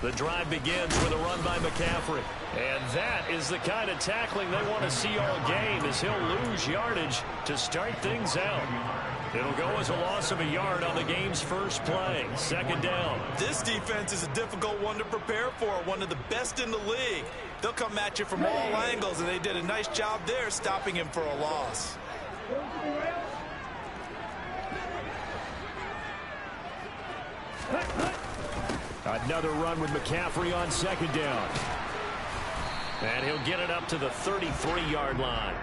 The drive begins with a run by McCaffrey. And that is the kind of tackling they want to see all game, as he'll lose yardage to start things out. It'll go as a loss of a yard on the game's first play. Second down. This defense is a difficult one to prepare for, one of the best in the league. They'll come at you from all angles, and they did a nice job there stopping him for a loss. Another run with McCaffrey on second down. And he'll get it up to the 33-yard line.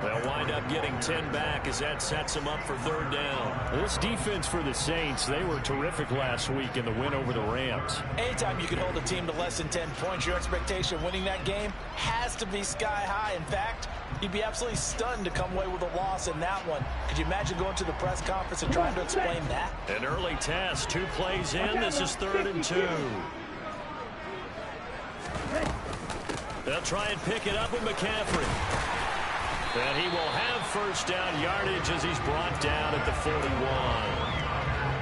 They'll wind up getting 10 back as that sets them up for third down. This defense for the Saints, they were terrific last week in the win over the Rams. Anytime you can hold a team to less than 10 points, your expectation of winning that game has to be sky high. In fact, you'd be absolutely stunned to come away with a loss in that one. Could you imagine going to the press conference and trying to explain that? An early test, 2 plays in. This is 3rd and 2. They'll try and pick it up with McCaffrey. And he will have first down yardage as he's brought down at the 41.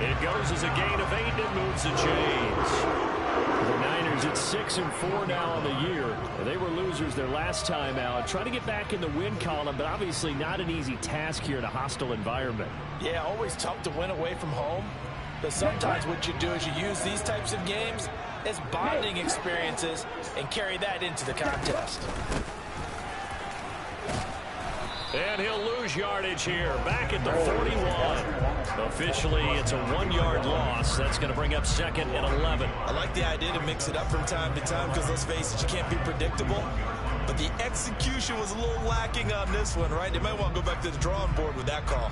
It goes as a gain of 8 and moves the chains. The Niners at 6-4 now on the year. They were losers their last time out. Trying to get back in the win column, but obviously not an easy task here in a hostile environment. Yeah, always tough to win away from home. But sometimes what you do is you use these types of games as bonding experiences and carry that into the contest. And he'll lose yardage here, back at the 41. Officially, it's a 1-yard loss. That's going to bring up 2nd and 11. I like the idea to mix it up from time to time because, let's face it, you can't be predictable. But the execution was a little lacking on this one, right? They might want to go back to the drawing board with that call.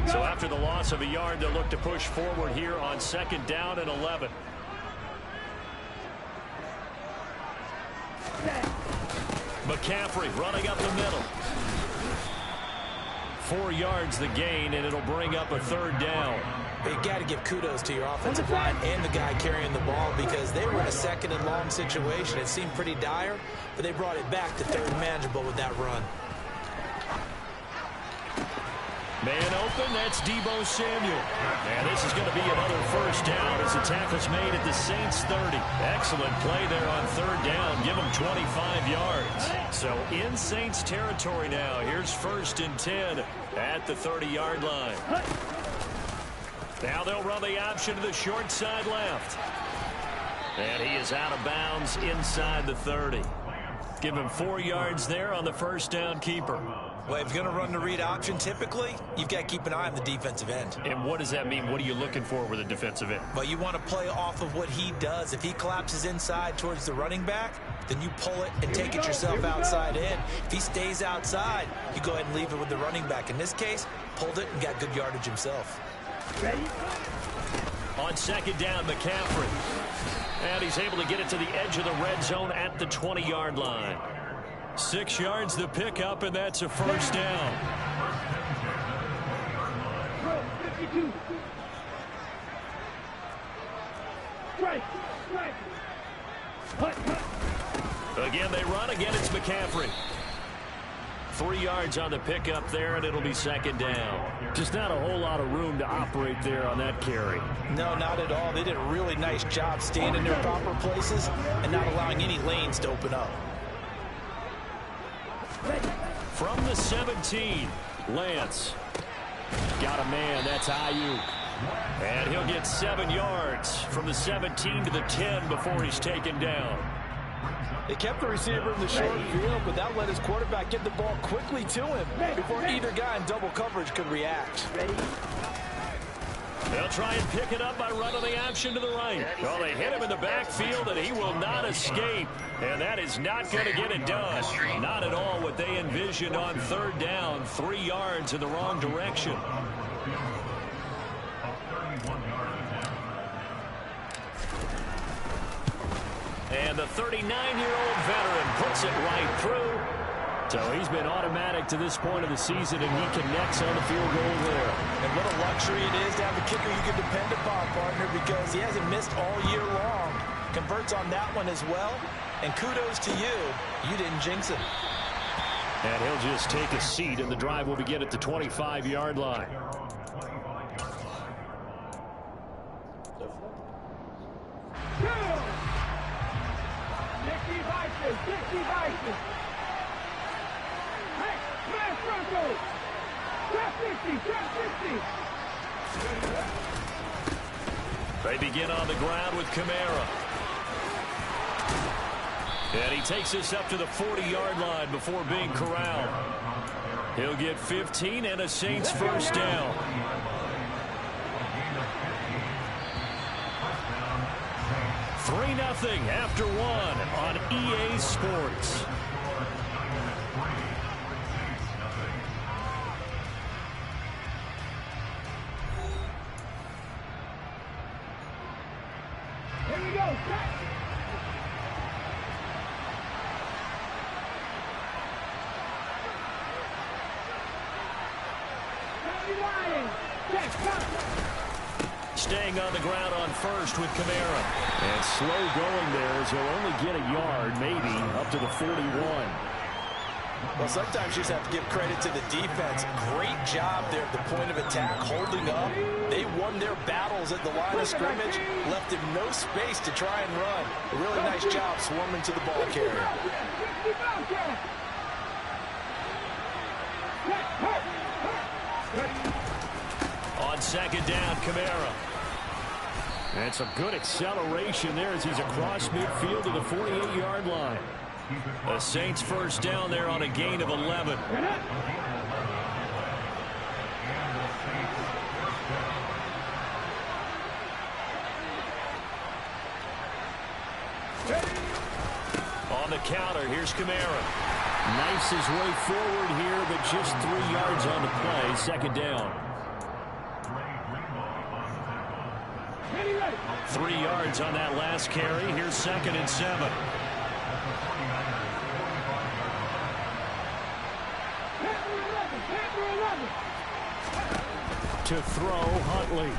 So after the loss of a yard, they'll look to push forward here on 2nd down and 11. McCaffrey running up the middle. 4 yards the gain, and it'll bring up a 3rd down. You got to give kudos to your offensive line and the guy carrying the ball because they were in a 2nd and long situation. It seemed pretty dire, but they brought it back to 3rd and manageable with that run. Man open, that's Deebo Samuel. And this is going to be another first down as the tackle's made at the Saints 30. Excellent play there on 3rd down. Give them 25 yards. So in Saints territory now. Here's 1st and 10 at the 30-yard line. Now they'll run the option to the short side left. And he is out of bounds inside the 30. Give him 4 yards there on the first down keeper. Well, if you're going to run the read option, typically, you've got to keep an eye on the defensive end. And what does that mean? What are you looking for with a defensive end? Well, you want to play off of what he does. If he collapses inside towards the running back, then you pull it and take it yourself outside in. If he stays outside, you go ahead and leave it with the running back. In this case, pulled it and got good yardage himself. Ready? On 2nd down, McCaffrey. And he's able to get it to the edge of the red zone at the 20-yard line. 6 yards the pickup, and that's a first down. 52. Strike. Again, they run. Again, it's McCaffrey. 3 yards on the pickup there, and it'll be 2nd down. Just not a whole lot of room to operate there on that carry. No, not at all. They did a really nice job staying in their proper places and not allowing any lanes to open up. From the 17, Lance. Got a man, that's Ayuk. And he'll get 7 yards from the 17 to the 10 before he's taken down. They kept the receiver in the short field, but that let his quarterback get the ball quickly to him before either guy in double coverage could react. They'll try and pick it up by running the option to the right. Well, they hit him in the backfield, and he will not escape. And that is not going to get it done. Not at all what they envisioned on 3rd down. 3 yards in the wrong direction. And the 39-year-old veteran puts it right through. So he's been automatic to this point of the season, and he connects on the field goal there. And what a luxury it is to have a kicker you can depend upon, partner, because he hasn't missed all year long. Converts on that one as well. And kudos to you. You didn't jinx him. And he'll just take a seat, and the drive will begin at the 25-yard line. They begin on the ground with Kamara. And he takes us up to the 40-yard line before being corralled. He'll get 15 and a Saints first down. Three 3-0 after one on EA Sports. Here we go. Staying on the ground on first with Kamara. And slow going there as he'll only get a yard, maybe, up to the 41. Well, sometimes you just have to give credit to the defense. Great job there at the point of attack, holding up. They won their battles at the line of scrimmage, left him no space to try and run. A really nice job swarming to the ball carrier. On second down, Kamara. And some good acceleration there as he's across midfield to the 48-yard line. The Saints first down there on a gain of 11. On the counter, here's Kamara. Knifes his way forward here, but just 3 yards on the play. Second down. 3 yards on that last carry. Here's 2nd and 7. To throw, Huntley.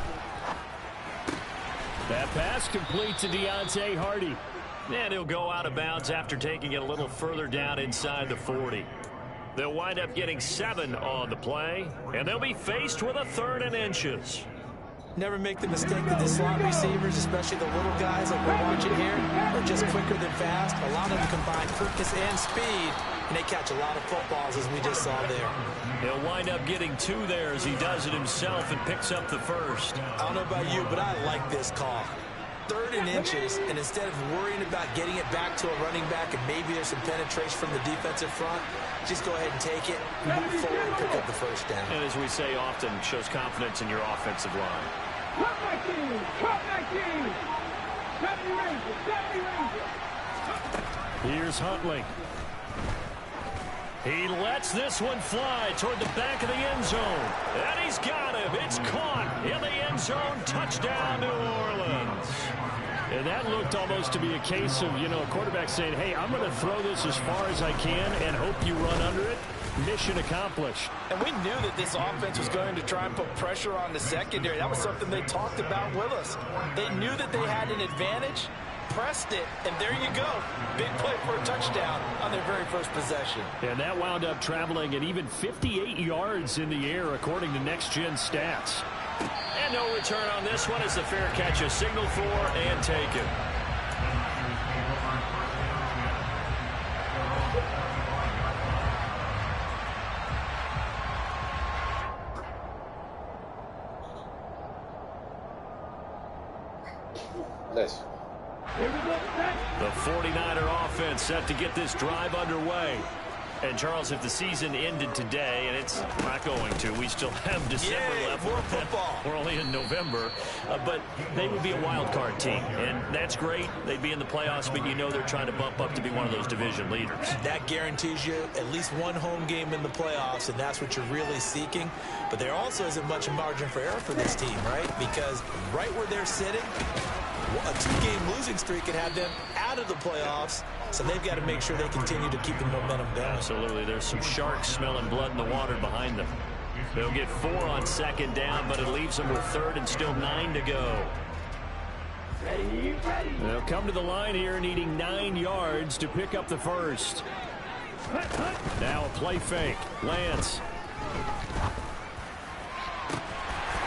That pass complete to Deontay Hardy. And he'll go out of bounds after taking it a little further down inside the 40. They'll wind up getting 7 on the play, and they'll be faced with a 3rd and inches. Never make the mistake that the slot receivers, especially the little guys like we're watching here, are just quicker than fast. A lot of them combine quickness and speed, and they catch a lot of footballs, as we just saw there. He'll wind up getting 2 there as he does it himself and picks up the first. I don't know about you, but I like this call. 3rd and inches, and instead of worrying about getting it back to a running back and maybe there's some penetration from the defensive front, just go ahead and take it, move forward, and pick up the first down. And as we say often, shows confidence in your offensive line. Cut my team! Cut my team! 70 Rangers! 70 Rangers! Here's Huntley. He lets this one fly toward the back of the end zone. And he's got him. It's caught in the end zone. Touchdown, New Orleans. And that looked almost to be a case of, a quarterback saying, hey, I'm going to throw this as far as I can and hope you run under it. Mission accomplished. And we knew that this offense was going to try and put pressure on the secondary. That was something they talked about with us. They knew that they had an advantage, pressed it, and there you go. Big play for a touchdown on their very first possession. And that wound up traveling at even 58 yards in the air, according to next-gen stats. And no return on this one as the fair catch is signaled for and taken. Nice. The 49er offense set to get this drive underway. And, Charles, if the season ended today, and it's not going to, we still have December left. More football. We're only in November. But they would be a wild card team, and that's great. They'd be in the playoffs, but you know they're trying to bump up to be one of those division leaders. That guarantees you at least one home game in the playoffs, and that's what you're really seeking. But there also isn't much margin for error for this team, right? Because right where they're sitting, a 2-game losing streak could have them out of the playoffs, so they've got to make sure they continue to keep the momentum going. Absolutely. There's some sharks smelling blood in the water behind them. They'll get 4 on second down, but it leaves them with 3rd and still 9 to go. They'll come to the line here needing 9 yards to pick up the first. Now a play fake. Lance.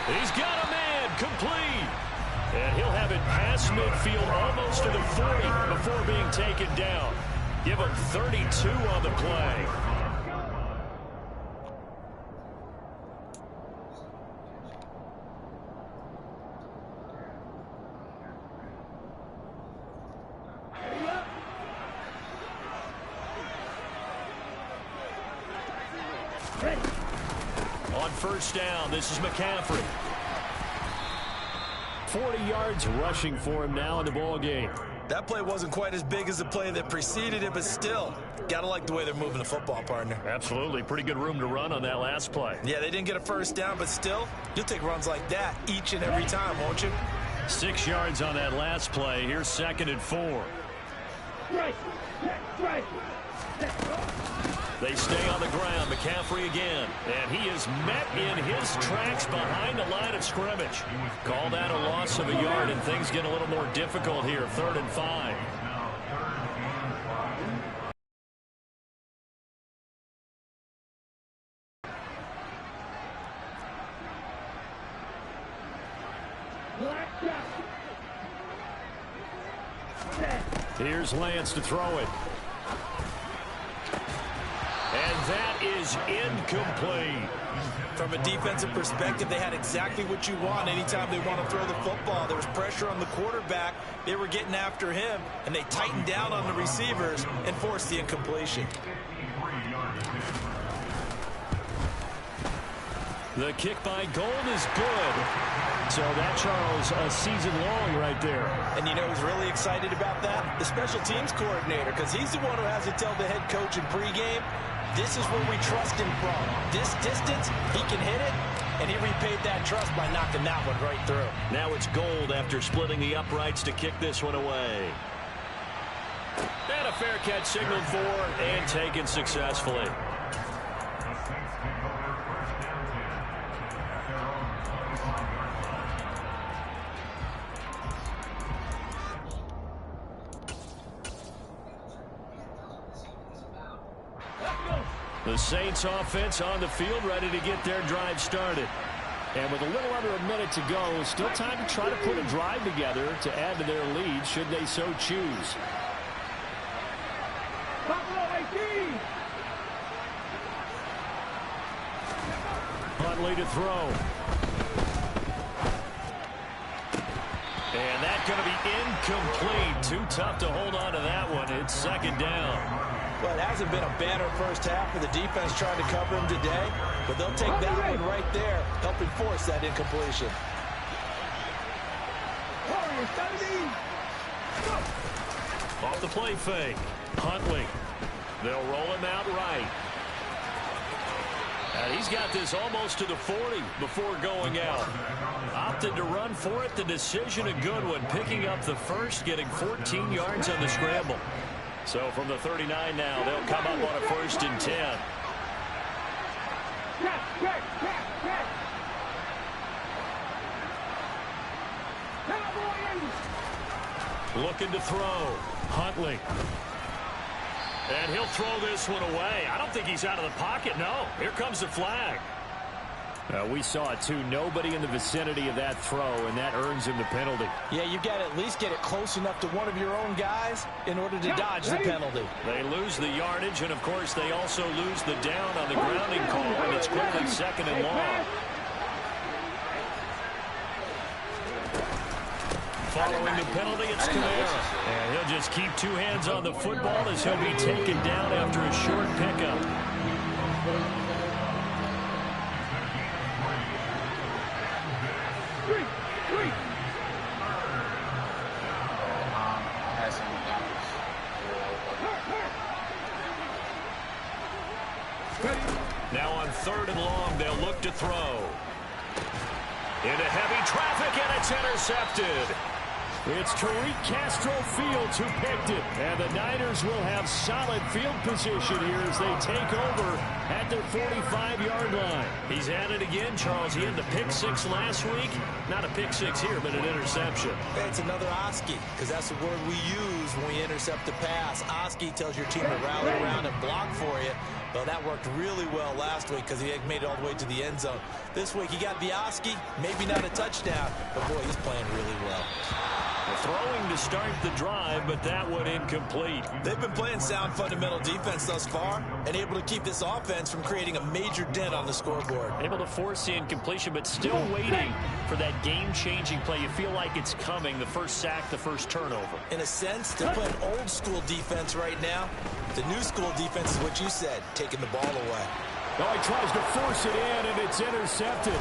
He's got a man complete. And he'll have it past midfield almost to the 40 before being taken down. Give him 32 on the play. On first down, this is McCaffrey. 40 yards rushing for him now in the ball game. That play wasn't quite as big as the play that preceded it, but still, gotta like the way they're moving the football, partner. Absolutely. Pretty good room to run on that last play. Yeah, they didn't get a first down, but still, you'll take runs like that each and every time, won't you? 6 yards on that last play. Here's 2nd and 4. They stay on the ground. McCaffrey again. And he is met in his tracks behind the line of scrimmage. Call that a loss of a yard, and things get a little more difficult here. 3rd and 5. Here's Lance to throw it. And that is incomplete. From a defensive perspective, they had exactly what you want anytime they want to throw the football. There was pressure on the quarterback. They were getting after him, and they tightened down on the receivers and forced the incompletion. The kick by Gold is good. So that, Charles, a season long right there. And you know who's really excited about that? The special teams coordinator, because he's the one who has to tell the head coach in pregame, this is where we trust him from. This distance, he can hit it, and he repaid that trust by knocking that one right through. Now it's Gold after splitting the uprights to kick this one away. And a fair catch signaled for and taken successfully. The Saints offense on the field, ready to get their drive started. And with a little under a minute to go, still time to try to put a drive together to add to their lead should they so choose. Huntley to throw. And that's going to be incomplete. Too tough to hold on to that one. It's 2nd down. Well, it hasn't been a banner first half for the defense trying to cover him today, but they'll take that one right there, helping force that incompletion. Off the play fake. Huntley. They'll roll him out right. And he's got this almost to the 40 before going out. Opted to run for it. The decision a good one. Picking up the first, getting 14 yards on the scramble. So from the 39 now, they'll come up on a 1st and 10. Looking to throw. Huntley. And he'll throw this one away. I don't think he's out of the pocket. No. Here comes the flag. We saw it, too. Nobody in the vicinity of that throw, and that earns him the penalty. Yeah, you got to at least get it close enough to one of your own guys in order to dodge the penalty. They lose the yardage, and, of course, they also lose the down on the grounding call, and it's quickly 2nd and long. Following the penalty, it's Kamara. And he'll just keep 2 hands on the football as he'll be taken down after a short pickup. Now on 3rd and long, they'll look to throw. Into heavy traffic, and it's intercepted. It's Tariq Castro Fields who picked it. And the Niners will have solid field position here as they take over at their 45-yard line. He's at it again, Charles. He had the pick six last week. Not a pick six here, but an interception. It's another Oski, because that's the word we use when we intercept a pass. Oski tells your team to rally around and block for you. Well, that worked really well last week because he had made it all the way to the end zone. This week he got the Oski, maybe not a touchdown, but boy, he's playing really well. Throwing to start the drive, but that one incomplete. They've been playing sound fundamental defense thus far and able to keep this offense from creating a major dent on the scoreboard. Able to force the incompletion, but still waiting for that game-changing play. You feel like it's coming, the first sack, the first turnover. In a sense, they're playing old school defense right now. The new school defense is what you said, taking the ball away. Now he tries to force it in, and it's intercepted.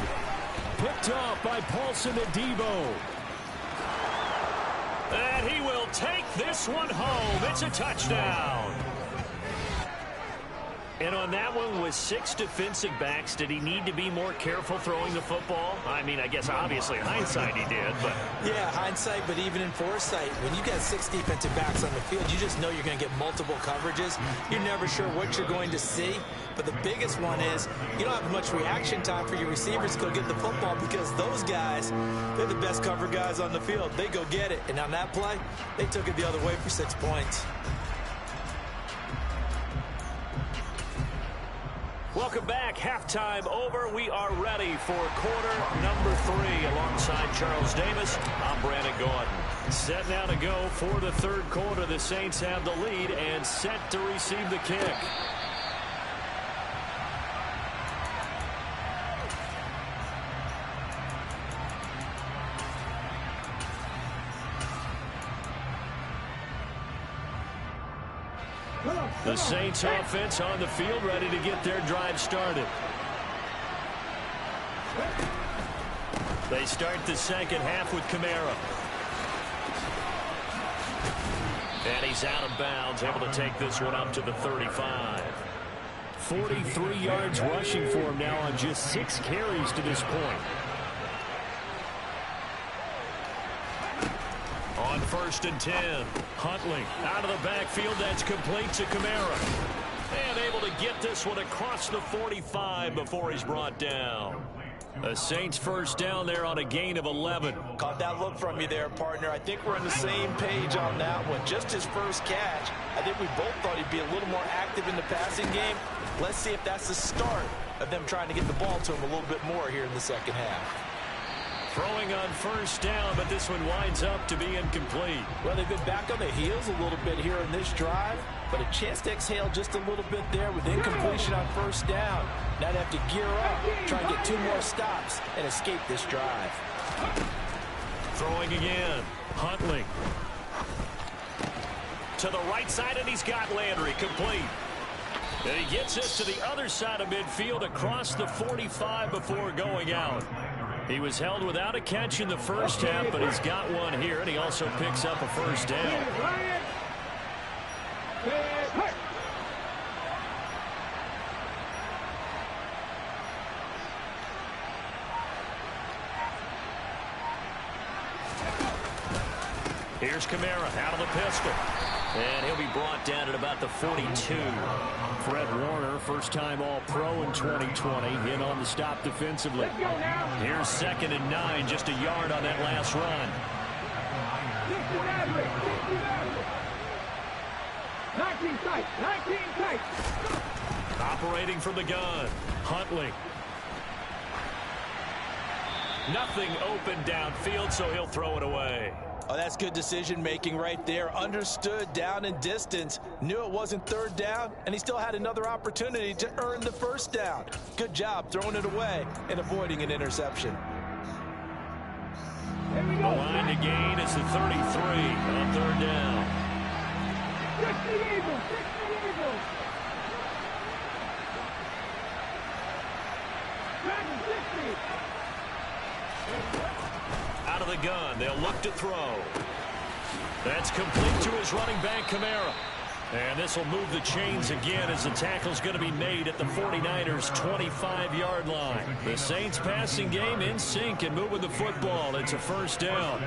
Picked off by Paulson Adebo. And he will take this one home. It's a touchdown. And on that one, with 6 defensive backs, did he need to be more careful throwing the football? I mean, I guess obviously in hindsight he did, but... Yeah, hindsight, but even in foresight, when you got 6 defensive backs on the field, you just know you're going to get multiple coverages. You're never sure what you're going to see. But the biggest one is you don't have much reaction time for your receivers to go get the football because those guys, they're the best cover guys on the field. They go get it. And on that play, they took it the other way for 6 points. Welcome back. Halftime over. We are ready for quarter number 3. Alongside Charles Davis, I'm Brandon Gordon. Set now to go for the third quarter. The Saints have the lead and set to receive the kick. The Saints offense on the field, ready to get their drive started. They start the second half with Kamara. And he's out of bounds, able to take this one up to the 35. 43 yards rushing for him now on just 6 carries to this point. On 1st and 10, Huntley out of the backfield. That's complete to Kamara. And able to get this one across the 45 before he's brought down. The Saints first down there on a gain of 11. Caught that look from you there, partner. I think we're on the same page on that one. Just his first catch. I think we both thought he'd be a little more active in the passing game. Let's see if that's the start of them trying to get the ball to him a little bit more here in the second half. Throwing on first down, but this one winds up to be incomplete. Well, they've been back on the heels a little bit here in this drive, but a chance to exhale just a little bit there with incompletion on first down. Now they have to gear up, try and get 2 more stops, and escape this drive. Throwing again. Huntley. To the right side, and he's got Landry complete. And he gets this to the other side of midfield across the 45 before going out. He was held without a catch in the first half, but he's got one here, and he also picks up a first down. Here's Kamara out of the pistol. And he'll be brought down at about the 42. Fred Warner, first-time All-Pro in 2020, in on the stop defensively. Here's 2nd and 9, just a yard on that last run. 19 tight, 19 tight. Operating from the gun, Huntley. Nothing open downfield, so he'll throw it away. Oh, that's good decision-making right there. Understood down and distance. Knew it wasn't 3rd down, and he still had another opportunity to earn the 1st down. Good job throwing it away and avoiding an interception. The line to gain is the 33 on 3rd down. 60 Eagles, 60 Eagles. Back to 60. Out of the gun, they'll look to throw. That's complete to his running back, Kamara. And this will move the chains again as the tackle's going to be made at the 49ers' 25-yard line. The Saints passing game in sync and moving the football. It's a first down.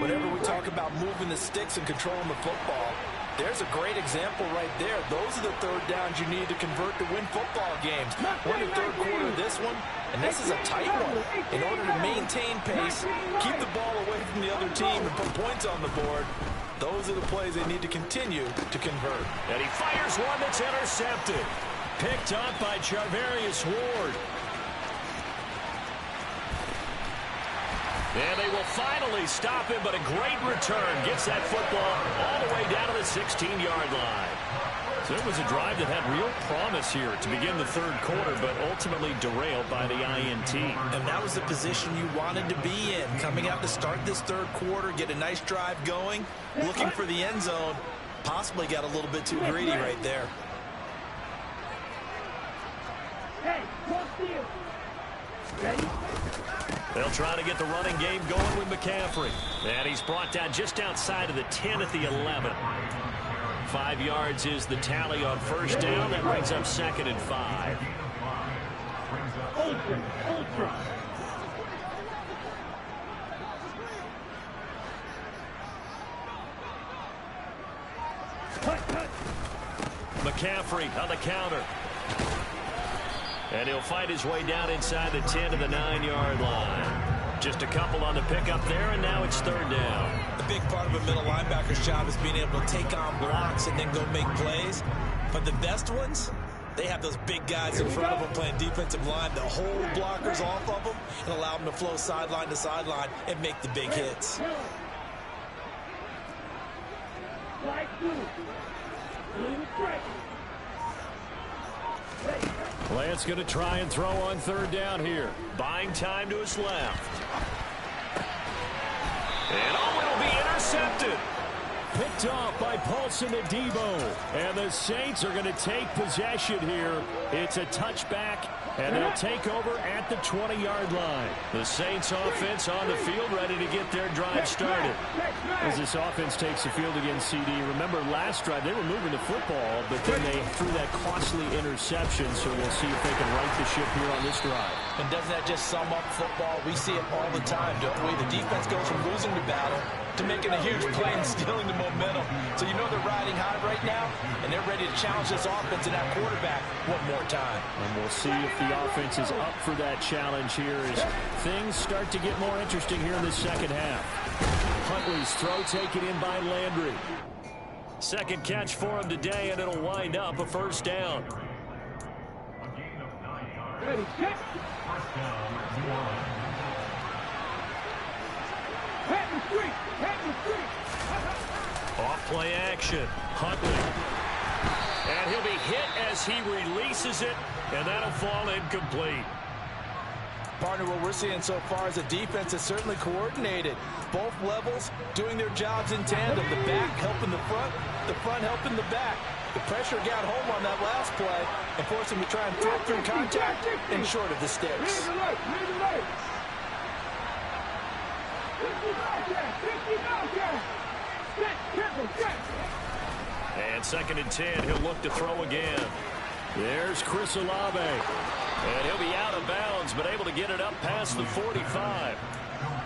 Whenever we talk about moving the sticks and controlling the football, there's a great example right there. Those are the third downs you need to convert to win football games. We're in the third quarter of this one, and this is a tight one. In order to maintain pace, keep the ball away from the other team, and put points on the board, those are the plays they need to continue to convert. And he fires one that's intercepted. Picked up by Charvarius Ward. And they will finally stop him, but a great return gets that football all the way down to the 16-yard line. So it was a drive that had real promise here to begin the third quarter, but ultimately derailed by the INT. And that was the position you wanted to be in. Coming out to start this third quarter, get a nice drive going, looking for the end zone. Possibly got a little bit too greedy right there. Hey, what's the ready? They'll try to get the running game going with McCaffrey. And he's brought down just outside of the 10 at the 11. 5 yards is the tally on first down. That brings up 2nd and 5. Ultra. Cut. McCaffrey on the counter. And he'll fight his way down inside the 10 to the 9-yard line. Just a couple on the pickup there, and now it's third down. The big part of a middle linebacker's job is being able to take on blocks and then go make plays. But the best ones, they have those big guys in front of them playing defensive line that hold blockers off of them and allow them to flow sideline to sideline and make the big hits. Lance going to try and throw on third down here. Buying time to his left. And it'll be intercepted. Picked off by Paulson Adebo. And the Saints are going to take possession here. It's a touchback, and they'll take over at the 20-yard line. The Saints offense on the field ready to get their drive started. As this offense takes the field against CD, remember last drive they were moving the football, but then they threw that costly interception, so we'll see if they can right the ship here on this drive. And doesn't that just sum up football? We see it all the time, don't we? The defense goes from losing the battle to making a huge play and stealing the momentum. So you know they're riding high right now, and they're ready to challenge this offense and that quarterback one more time. And we'll see if the offense is up for that challenge here as things start to get more interesting here in the second half. Huntley's throw taken in by Landry. Second catch for him today, and it'll wind up a first down. Ready, check. Head and street. Off play action. Huntley. And he'll be hit as he releases it, and that'll fall incomplete. Partner, what we're seeing so far is a defense that's certainly coordinated. Both levels doing their jobs in tandem. The back helping the front helping the back. The pressure got home on that last play and forced him to try and throw through contact and short of the sticks. And 2nd and 10, he'll look to throw again. There's Chris Olave. And he'll be out of bounds, but able to get it up past the 45.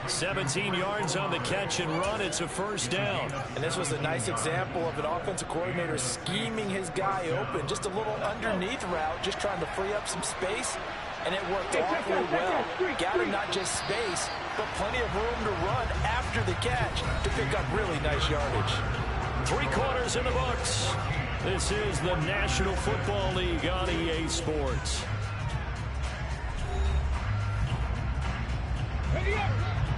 17 yards on the catch and run. It's a first down. And this was a nice example of an offensive coordinator scheming his guy open. Just a little underneath route, just trying to free up some space. And it worked awfully well. Got him not just space, but plenty of room to run after the catch to pick up really nice yardage. 3 quarters in the books. This is the National Football League on EA Sports.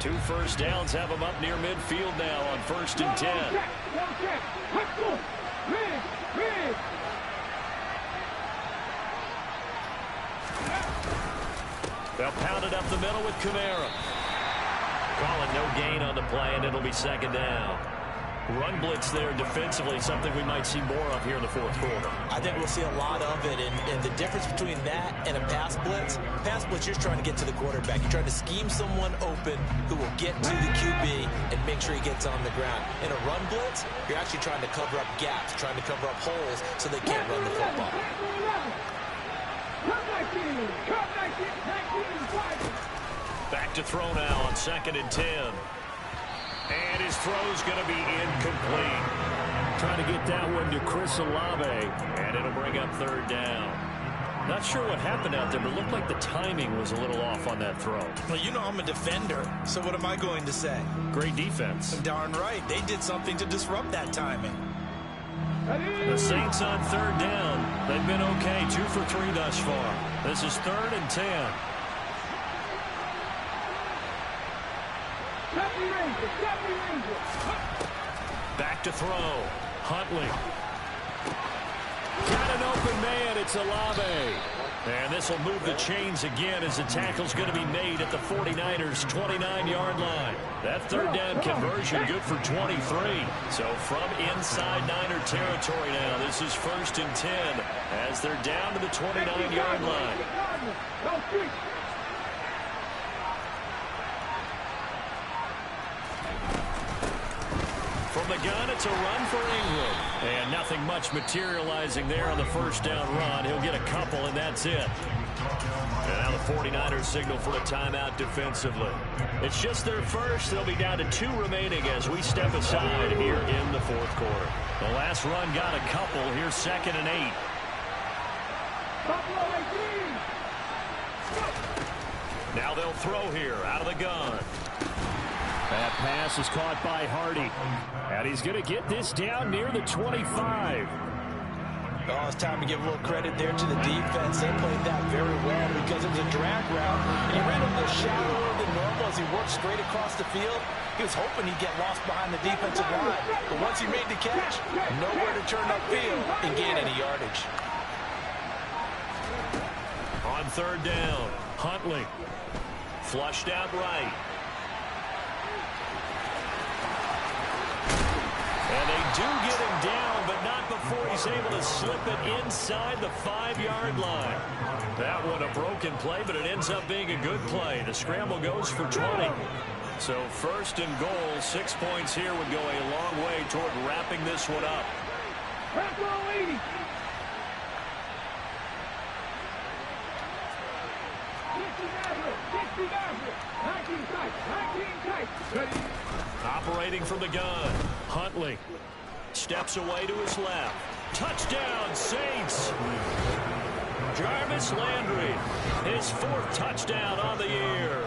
2 first downs have them up near midfield now on 1st and 10. They'll pound it up the middle with Kamara. Calling no gain on the play, and it'll be 2nd down. Run blitz there defensively, something we might see more of here in the fourth quarter. I think we'll see a lot of it, and the difference between that and a pass blitz, you're trying to get to the quarterback. You're trying to scheme someone open who will get to the QB and make sure he gets on the ground. In a run blitz, you're actually trying to cover up gaps, trying to cover up holes so they can't run the football. Back to throw now on 2nd and 10. And his throw's going to be incomplete. Trying to get that one to Chris Olave, and it'll bring up 3rd down. Not sure what happened out there, but it looked like the timing was a little off on that throw. Well, you know I'm a defender, so what am I going to say? Great defense. Darn right. They did something to disrupt that timing. The Saints on 3rd down. They've been okay, 2 for 3 thus far. This is 3rd and 10. Back to throw. Huntley. Got an open man. It's Olave. And this will move the chains again as the tackle's going to be made at the 49ers' 29-yard line. That 3rd down conversion good for 23. So from inside Niner territory now, this is 1st and 10 as they're down to the 29-yard line. From the gun, it's a run for Ingram. And nothing much materializing there on the 1st down run. He'll get a couple, and that's it. And now the 49ers signal for a timeout defensively. It's just their first. They'll be down to 2 remaining as we step aside here in the 4th quarter. The last run got a couple. Here's 2nd and 8. Now they'll throw here out of the gun. That pass is caught by Hardy. And he's going to get this down near the 25. Oh, it's time to give a little credit there to the defense. They played that very well because it was a drag route. And he ran a little shallower than normal as he worked straight across the field. He was hoping he'd get lost behind the defensive line. But once he made the catch, nowhere to turn upfield and gain any yardage. On 3rd down, Huntley. Flushed out right. And they do get him down, but not before he's able to slip it inside the 5-yard line. That one a broken play, but it ends up being a good play. The scramble goes for 20. So 1st and goal, 6 points here would go a long way toward wrapping this one up. Operating from the gun, Huntley steps away to his left. Touchdown, Saints! Jarvis Landry, his 4th touchdown on the year.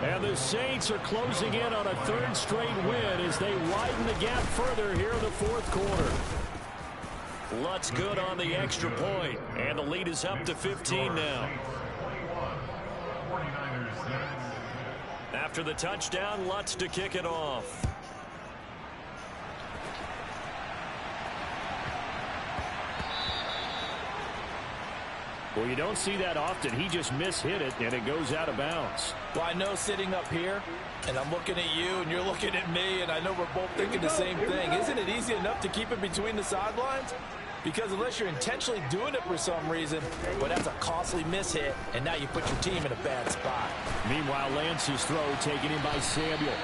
And the Saints are closing in on a 3rd straight win as they widen the gap further here in the 4th quarter. Lutz good on the extra point, and the lead is up to 15 now. After the touchdown, Lutz to kick it off. Well, you don't see that often. He just mishit it, and it goes out of bounds. Well, I know sitting up here, and I'm looking at you, and you're looking at me, and I know we're both thinking the same thing. Isn't it easy enough to keep it between the sidelines? Because unless you're intentionally doing it for some reason, well, that's a costly mishit, and now you put your team in a bad spot. Meanwhile, Lance's throw taken in by Samuel.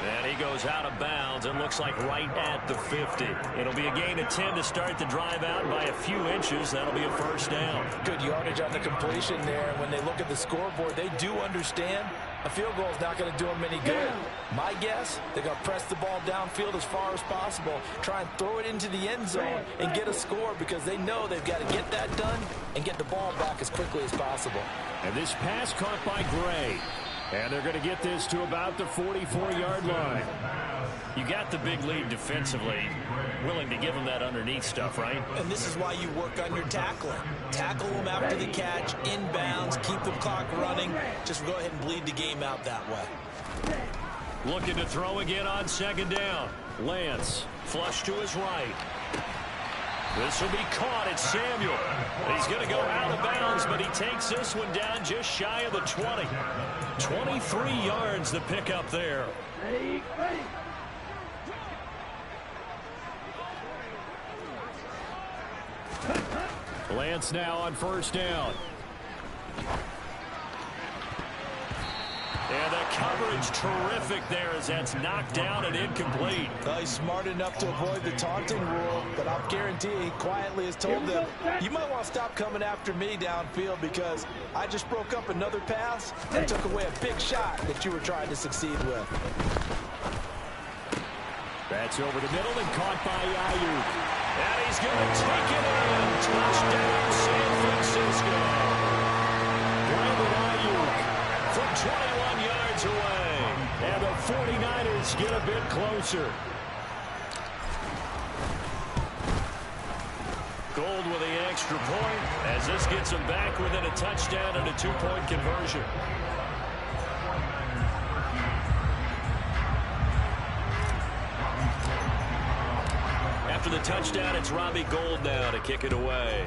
And he goes out of bounds and looks like right at the 50. It'll be a gain of 10 to start the drive out by a few inches. That'll be a 1st down. Good yardage on the completion there. When they look at the scoreboard, they do understand a field goal is not going to do them any good. My guess, they're going to press the ball downfield as far as possible, try and throw it into the end zone and get a score because they know they've got to get that done and get the ball back as quickly as possible. And this pass caught by Gray. And they're going to get this to about the 44-yard line. You got the big lead defensively. Willing to give them that underneath stuff, right? And this is why you work on your tackling. Tackle them after the catch, inbounds, keep the clock running. Just go ahead and bleed the game out that way. Looking to throw again on 2nd down. Lance, flush to his right. This will be caught. It's Samuel. He's going to go out of bounds, but he takes this one down just shy of the 20. 23 yards the pickup there. Lance now on first down. And the coverage terrific there as that's knocked down and incomplete. He's smart enough to avoid the taunting rule, but I'll guarantee he quietly has told them, you might want to stop coming after me downfield because I just broke up another pass and took away a big shot that you were trying to succeed with. That's over the middle and caught by Ayuk. And he's going to take it in. Touchdown, San Francisco. Brandon Ayuk from 21 yards away. And the 49ers get a bit closer. Gold with the extra point as this gets them back within a touchdown and a 2-point conversion. After the touchdown, it's Robbie Gould now to kick it away.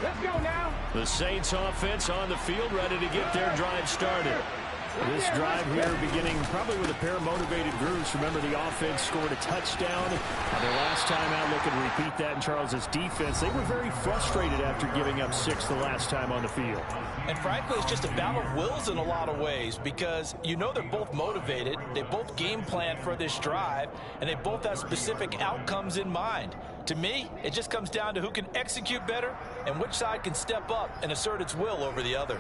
Let's go now. The Saints offense on the field, ready to get their drive started. This drive here beginning probably with a pair of motivated groups. Remember, the offense scored a touchdown on their last time out, looking to repeat that in Charles's defense. They were very frustrated after giving up 6 the last time on the field. And frankly, it's just a battle of wills in a lot of ways because you know they're both motivated, they both game plan for this drive, and they both have specific outcomes in mind. To me, it just comes down to who can execute better and which side can step up and assert its will over the other.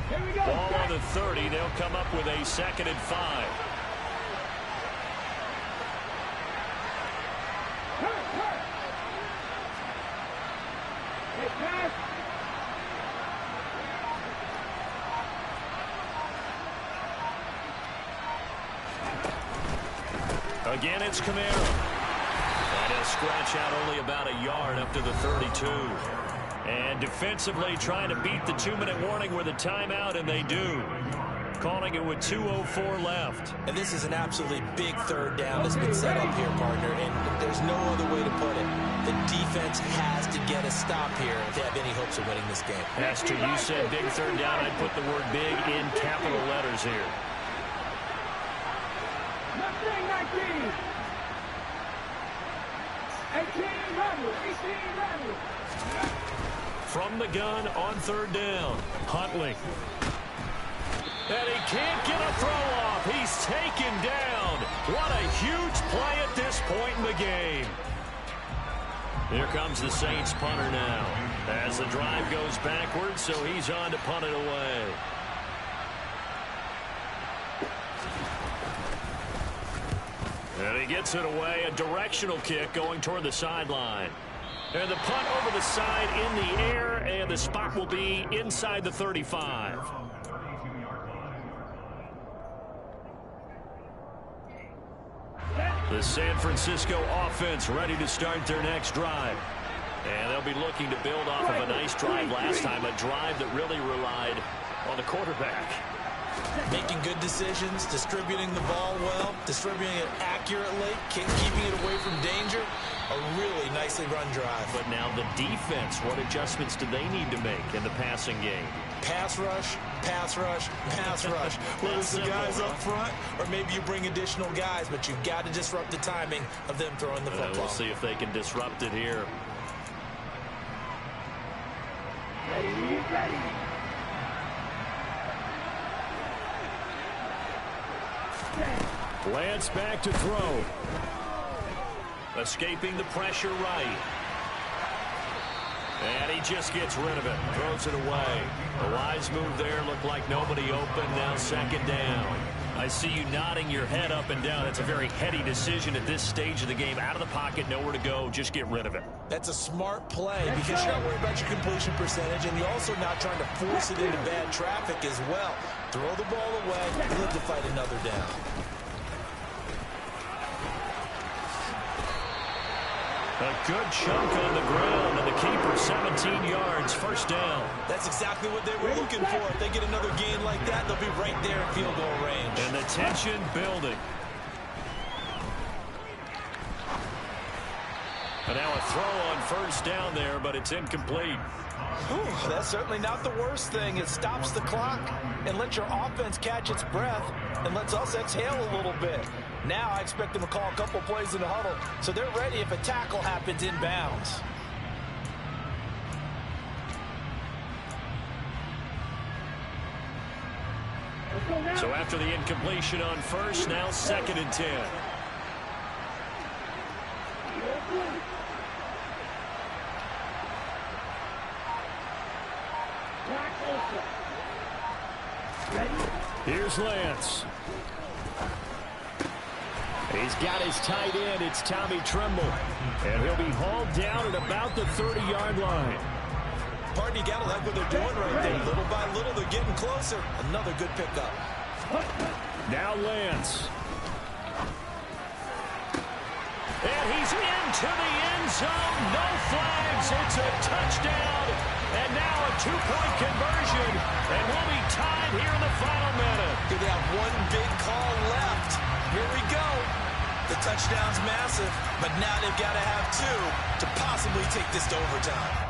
Here we go. Ball on the 30. They'll come up with a 2nd and 5. Hurt. Hey, pass. Again, it's Kamara. And he'll scratch out only about a yard up to the 32. And defensively trying to beat the 2-minute warning with a timeout, and they do. Calling it with 2:04 left. And this is an absolutely big 3rd down that's been set up here, partner, and there's no other way to put it. The defense has to get a stop here if they have any hopes of winning this game. Pastor, you said big 3rd down. I'd put the word big in capital letters here. Mustang 19. 18 Rebels. 18 Rebels. From the gun on 3rd down, Huntley. And he can't get a throw off. He's taken down. What a huge play at this point in the game. Here comes the Saints punter now as the drive goes backwards, so he's on to punt it away. And he gets it away, a directional kick going toward the sideline. And the punt over the side in the air, and the spot will be inside the 35. The San Francisco offense ready to start their next drive. And they'll be looking to build off of a nice drive last time, a drive that really relied on the quarterback. Making good decisions, distributing the ball well, distributing it accurately, keeping it away from danger. A really nicely run drive. But now the defense, what adjustments do they need to make in the passing game? Pass rush, pass rush, pass rush. Whether it's the guys up front or maybe you bring additional guys, but you've got to disrupt the timing of them throwing the football. We'll see if they can disrupt it here. Ready. Lance back to throw. Escaping the pressure right. And he just gets rid of it. Throws it away. A wise move there. Looked like nobody open. Now 2nd down. I see you nodding your head up and down. It's a very heady decision at this stage of the game. Out of the pocket, nowhere to go. Just get rid of it. That's a smart play because you're not worried about your completion percentage, and you're also not trying to force it into bad traffic as well. Throw the ball away, live to fight another down. A good chunk on the ground, and the keeper 17 yards, 1st down. That's exactly what they were looking for. If they get another gain like that, they'll be right there in field goal range. And the tension building. And now a throw on first down there, but it's incomplete. Ooh, that's certainly not the worst thing. It stops the clock and lets your offense catch its breath and lets us exhale a little bit. Now I expect them to call a couple plays in the huddle so they're ready if a tackle happens inbounds. So after the incompletion on first, now 2nd and 10. Here's Lance. He's got his tight end. It's Tommy Tremble. And he'll be hauled down at about the 30-yard line. Pardon, you gotta like what they're doing right there. Little by little, they're getting closer. Another good pickup. Now Lance. And he's into the end zone. No flags. It's a touchdown. And now a 2-point conversion. And we'll be tied here in the final minute. They have one big call left. Here we go. The touchdown's massive, but now they've got to have two to possibly take this to overtime.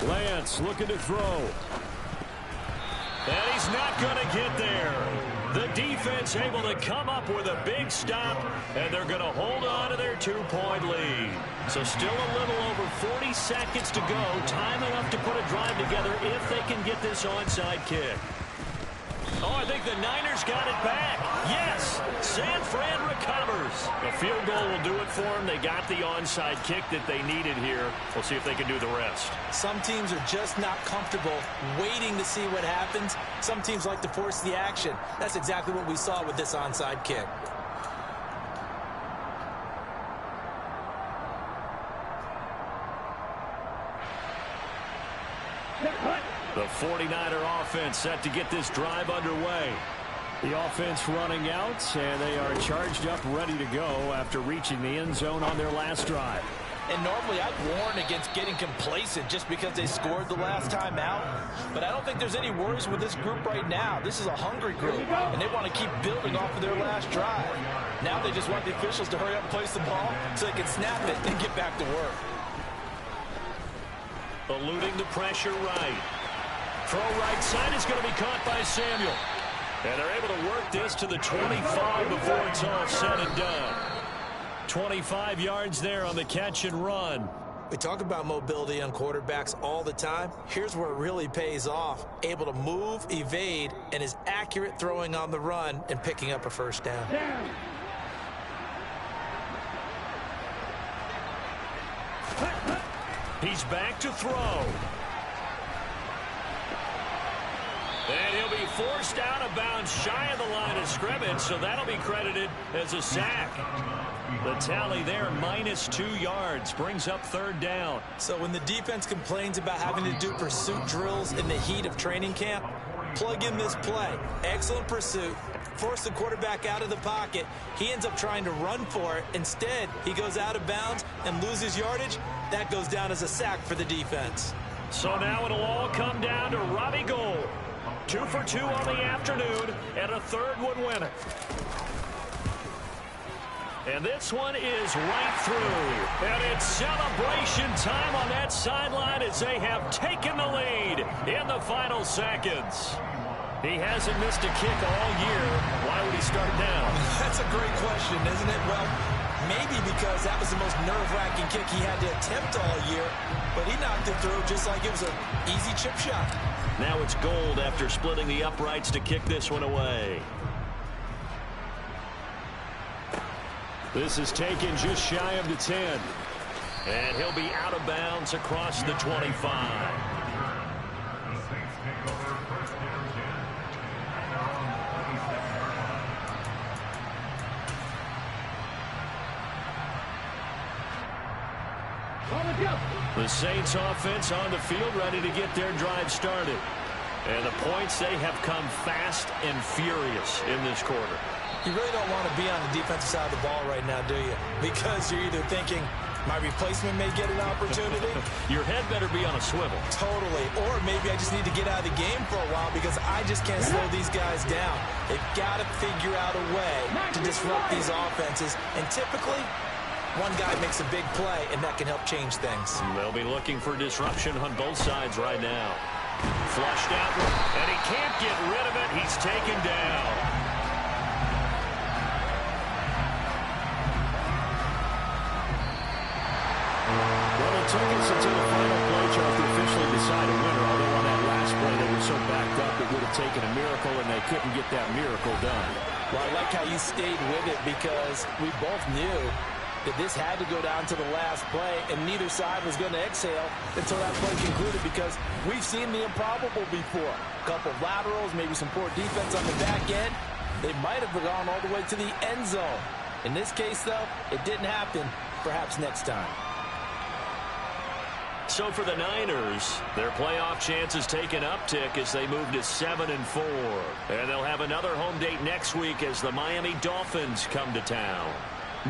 Lance looking to throw. And he's not going to get there. The defense able to come up with a big stop, and they're going to hold on to their 2-point lead. So still a little over 40 seconds to go. Time enough to put a drive together if they can get this onside kick. Oh, I think the Niners got it back. Yes, San Fran recovers. The field goal will do it for them. They got the onside kick that they needed here. We'll see if they can do the rest. Some teams are just not comfortable waiting to see what happens. Some teams like to force the action. That's exactly what we saw with this onside kick. The 49er offense set to get this drive underway. The offense running out, and they are charged up, ready to go after reaching the end zone on their last drive. And normally I'd warn against getting complacent just because they scored the last time out. But I don't think there's any worries with this group right now. This is a hungry group, and they want to keep building off of their last drive. Now they just want the officials to hurry up and place the ball so they can snap it and get back to work. Eluding the pressure right. Throw right side is going to be caught by Samuel. And they're able to work this to the 25 before it's all said and done. 25 yards there on the catch and run. We talk about mobility on quarterbacks all the time. Here's where it really pays off. Able to move, evade, and is accurate throwing on the run and picking up a first down. He's back to throw. And he'll be forced out of bounds shy of the line of scrimmage, so that'll be credited as a sack. The tally there, -2 yards, brings up 3rd down. So when the defense complains about having to do pursuit drills in the heat of training camp, plug in this play. Excellent pursuit. Force the quarterback out of the pocket. He ends up trying to run for it. Instead, he goes out of bounds and loses yardage. That goes down as a sack for the defense. So now it'll all come down to Robbie Gould. 2 for 2 on the afternoon, and a 3rd would win it. And this one is right through. And it's celebration time on that sideline as they have taken the lead in the final seconds. He hasn't missed a kick all year. Why would he start now? That's a great question, isn't it? Well, maybe because that was the most nerve-wracking kick he had to attempt all year, but he knocked it through just like it was an easy chip shot. Now it's Gould after splitting the uprights to kick this one away. This is taken just shy of the 10. And he'll be out of bounds across the 25. The Saints offense on the field ready to get their drive started. And the points, they have come fast and furious in this quarter. You really don't want to be on the defensive side of the ball right now, do you? Because you're either thinking, my replacement may get an opportunity. Your head better be on a swivel. Totally. Or maybe I just need to get out of the game for a while because I just can't slow these guys down. They've got to figure out a way to disrupt these offenses. And typically, one guy makes a big play, and that can help change things. They'll be looking for disruption on both sides right now. Flushed out, and he can't get rid of it. He's taken down. Well, it took us until the final play chart to officially decide a winner, although on that last play they were so backed up it would have taken a miracle, and they couldn't get that miracle done. Well, I like how you stayed with it because we both knew that this had to go down to the last play, and neither side was going to exhale until that play concluded because we've seen the improbable before. A couple of laterals, maybe some poor defense on the back end. They might have gone all the way to the end zone. In this case, though, it didn't happen. Perhaps next time. So for the Niners, their playoff chances take an uptick as they move to 7-4. And they'll have another home date next week as the Miami Dolphins come to town.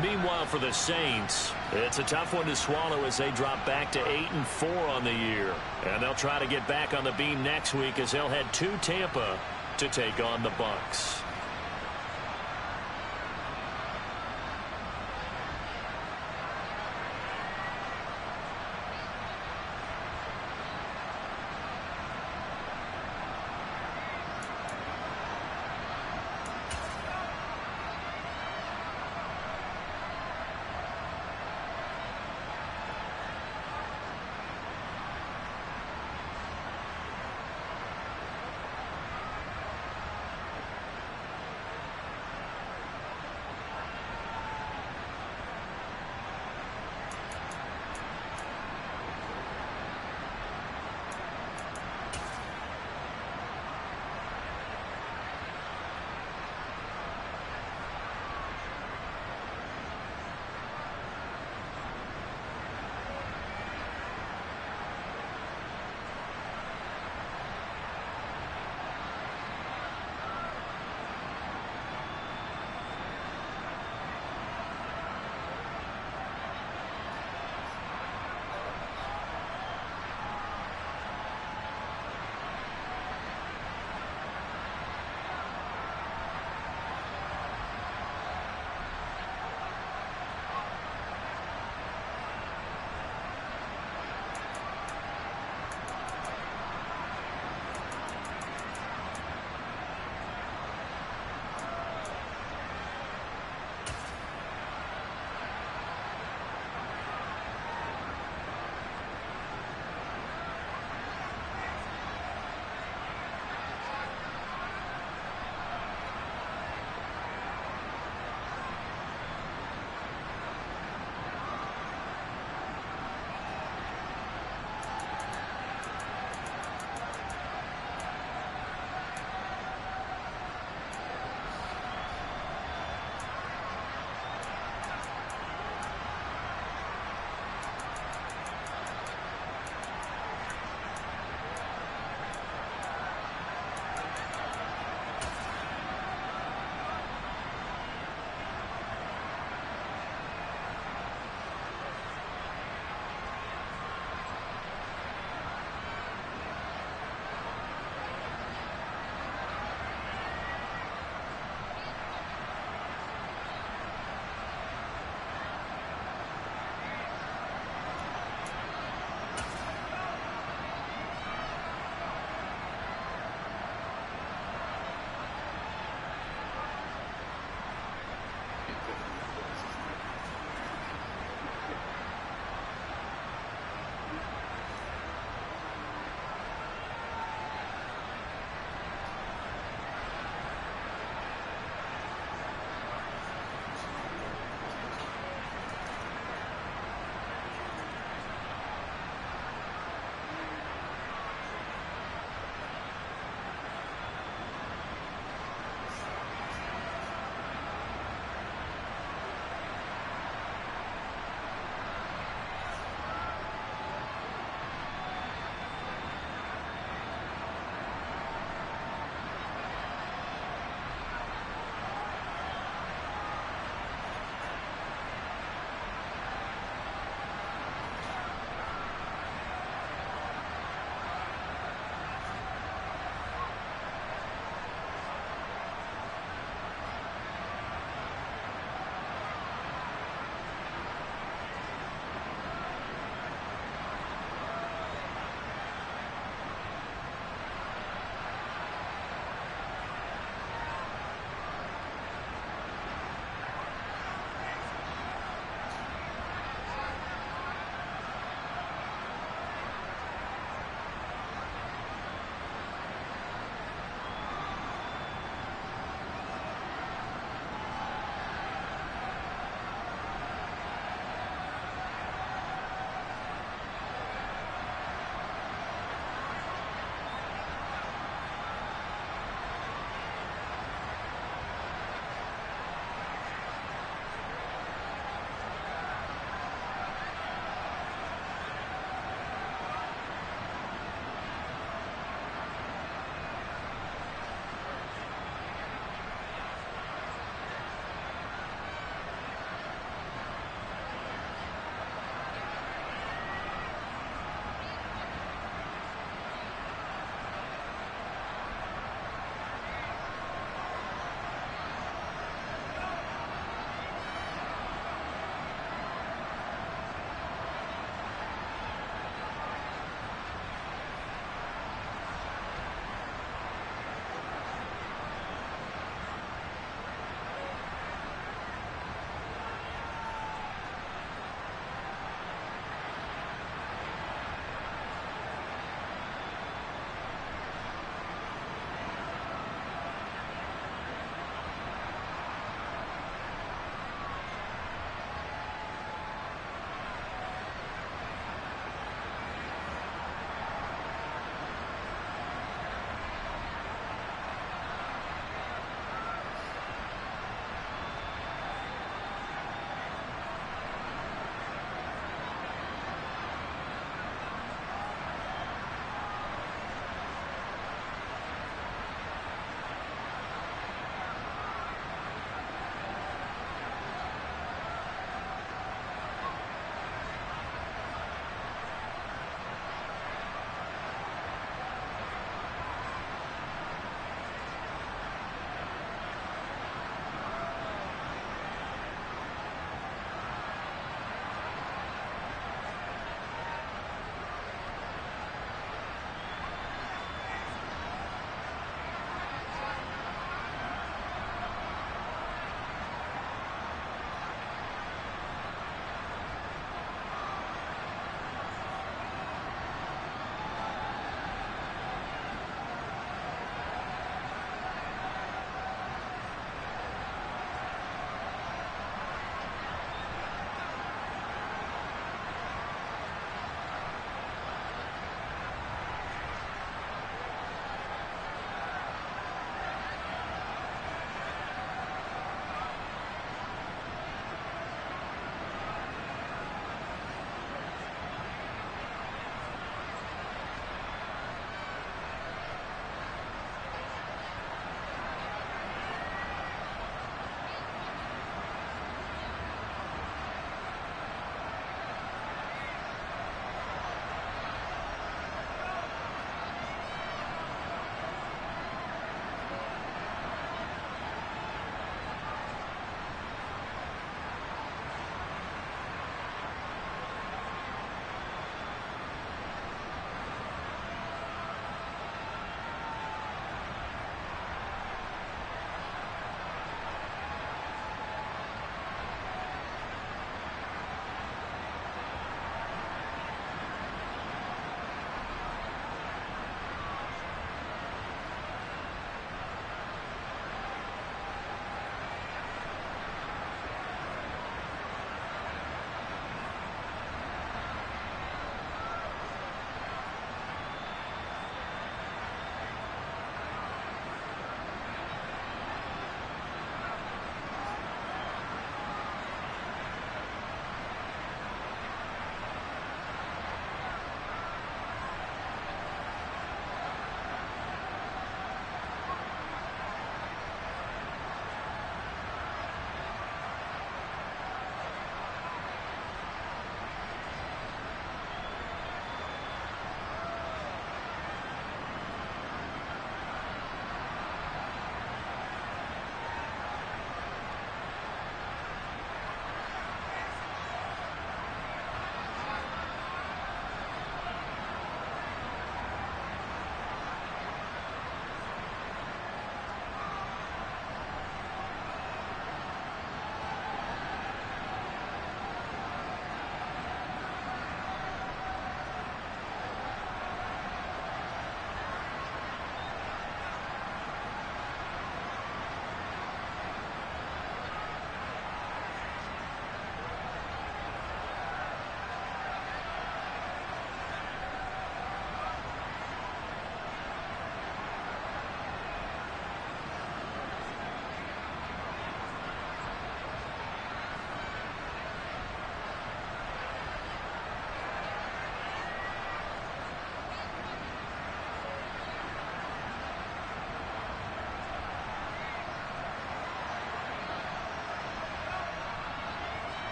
Meanwhile, for the Saints, it's a tough one to swallow as they drop back to 8-4 on the year. And they'll try to get back on the beam next week as they'll head to Tampa to take on the Bucs.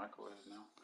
microwave now.